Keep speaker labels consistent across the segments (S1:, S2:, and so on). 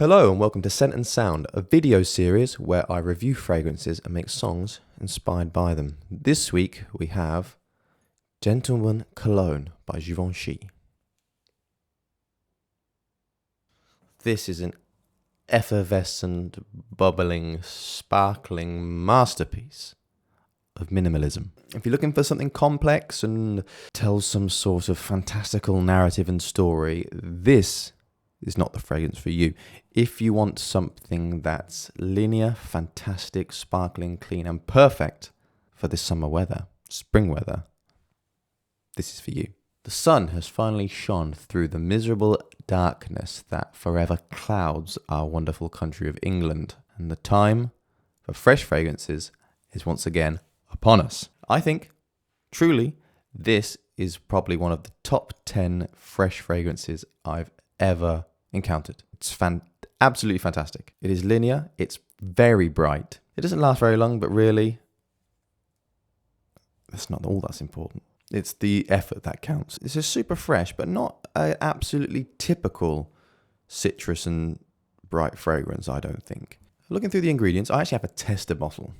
S1: Hello and welcome to Scent and Sound, a video series where I review fragrances and make songs inspired by them. This week we have Gentleman Cologne by Givenchy. This is an effervescent, bubbling, sparkling masterpiece of minimalism. If you're looking for something complex and tells some sort of fantastical narrative and story, this is not the fragrance for you. If you want something that's linear, fantastic, sparkling, clean, and perfect for this summer weather, spring weather, this is for you. The sun has finally shone through the miserable darkness that forever clouds our wonderful country of England, and the time for fresh fragrances is once again upon us. I think, truly, this is probably one of the top 10 fresh fragrances I've ever encountered. It's absolutely fantastic. It is linear. It's very bright. It doesn't last very long, but really, that's not all that's important. It's the effort that counts. It's a super fresh, but not an absolutely typical citrus and bright fragrance, I don't think. Looking through the ingredients, I actually have a tester bottle.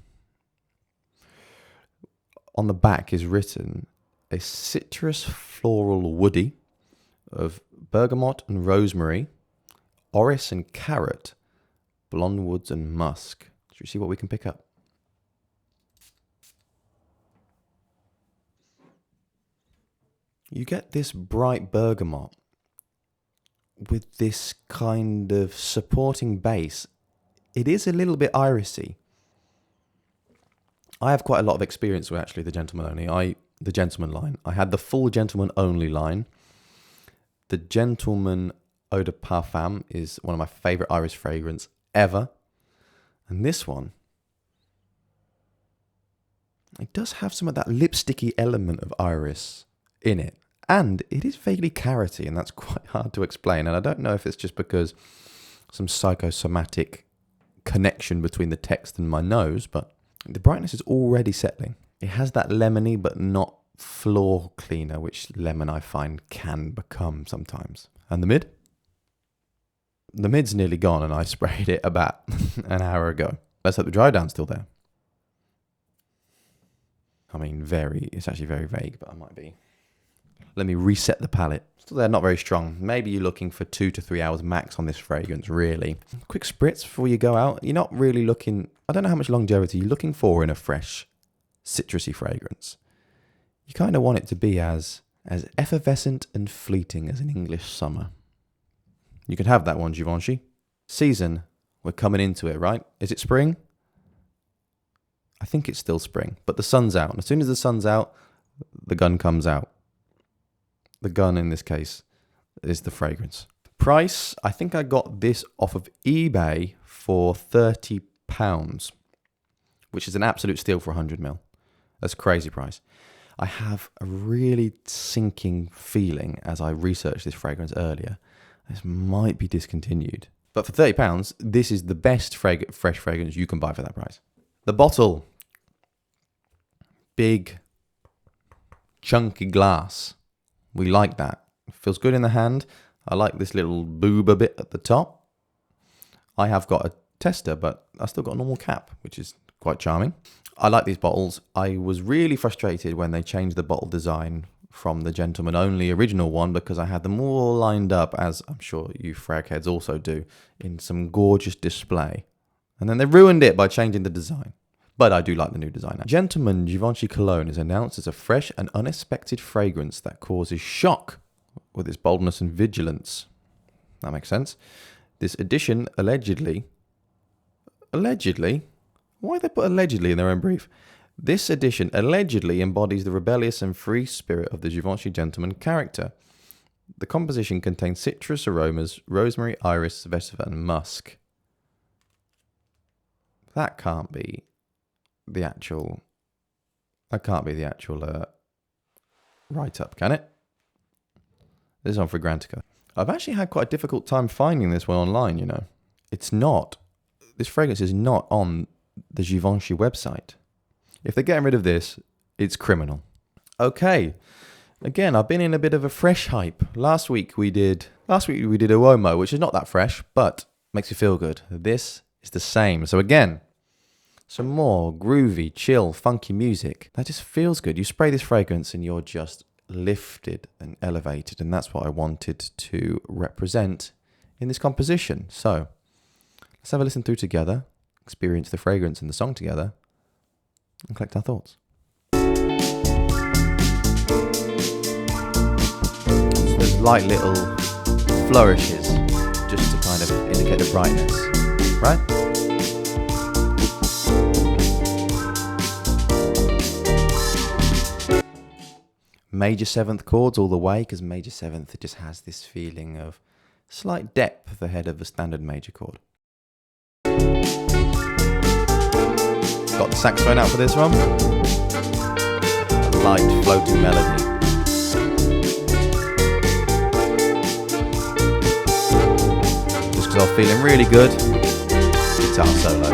S1: On the back is written a citrus floral woody of bergamot and rosemary, orris and carrot, blonde woods and musk. Should we see what we can pick up? You get this bright bergamot with this kind of supporting base. It is a little bit irisy. I have quite a lot of experience with actually the Gentleman line. I had the full Gentleman Only line. The Gentleman Eau de Parfum is one of my favorite iris fragrance ever. And this one, it does have some of that lipsticky element of iris in it. And it is vaguely carroty, and that's quite hard to explain. And I don't know if it's just because some psychosomatic connection between the text and my nose, but the brightness is already settling. It has that lemony, but not floor cleaner, which lemon I find can become sometimes. And the mid? The mid's nearly gone, and I sprayed it about an hour ago. Let's hope the dry down's still there. I mean, it's actually very vague, but I might be. Let me reset the palette. Still there, not very strong. Maybe you're looking for 2 to 3 hours max on this fragrance, really. Quick spritz before you go out. You're not really looking, I don't know how much longevity you're looking for in a fresh, citrusy fragrance. You kind of want it to be as effervescent and fleeting as an English summer. You can have that one, Givenchy. Season, we're coming into it, right? Is it spring? I think it's still spring, but the sun's out. And as soon as the sun's out, the gun comes out. The gun, in this case, is the fragrance. Price, I think I got this off of eBay for £30, which is an absolute steal for 100ml. That's a crazy price. I have a really sinking feeling as I researched this fragrance earlier. This might be discontinued. But for £30, this is the best fresh fragrance you can buy for that price. The bottle. Big, chunky glass. We like that. It feels good in the hand. I like this little boober bit at the top. I have got a tester, but I still got a normal cap, which is quite charming. I like these bottles. I was really frustrated when they changed the bottle design from the Gentleman Only original one, because I had them all lined up, as I'm sure you frag heads also do, in some gorgeous display. And then they ruined it by changing the design. But I do like the new design. Gentleman Givenchy Cologne is announced as a fresh and unexpected fragrance that causes shock with its boldness and vigilance. That makes sense. This edition allegedly, why they put allegedly in their own brief? This edition allegedly embodies the rebellious and free spirit of the Givenchy Gentleman character. The composition contains citrus aromas, rosemary, iris, vetiver, and musk. That can't be the actual write-up, can it? This is on Fragrantica. I've actually had quite a difficult time finding this one online, you know. This fragrance is not on the Givenchy website. If they're getting rid of this, it's criminal. Okay, again, I've been in a bit of a fresh hype. Last week we did Uomo, which is not that fresh, but makes you feel good. This is the same. So again, some more groovy, chill, funky music. That just feels good. You spray this fragrance and you're just lifted and elevated. And that's what I wanted to represent in this composition. So let's have a listen through together, experience the fragrance and the song together, and collect our thoughts. So there's light little flourishes just to kind of indicate the brightness, right? Major 7th chords all the way, because major 7th just has this feeling of slight depth ahead of a standard major chord. Got the saxophone out for this one. A light floating melody. Just because I was feeling really good, guitar solo.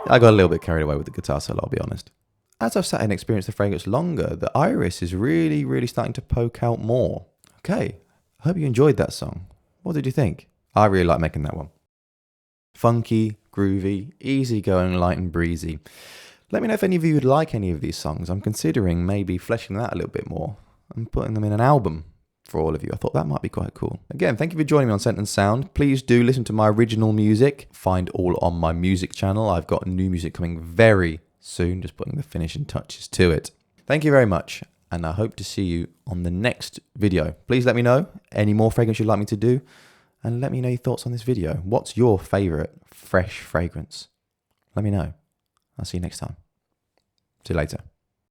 S1: I got a little bit carried away with the guitar solo, I'll be honest. As I've sat and experienced the fragrance longer, the iris is really, really starting to poke out more. Okay, I hope you enjoyed that song. What did you think? I really like making that one. Funky, groovy, easygoing, light and breezy. Let me know if any of you would like any of these songs. I'm considering maybe fleshing that a little bit more and putting them in an album for all of you. I thought that might be quite cool. Again, thank you for joining me on Scent and Sound. Please do listen to my original music. Find all on my music channel. I've got new music coming very soon, just putting the finishing touches to it. Thank you very much, and I hope to see you on the next video. Please let me know any more fragrance you'd like me to do, and let me know your thoughts on this video. What's your favorite fresh fragrance? Let me know. I'll see you next time. See you later.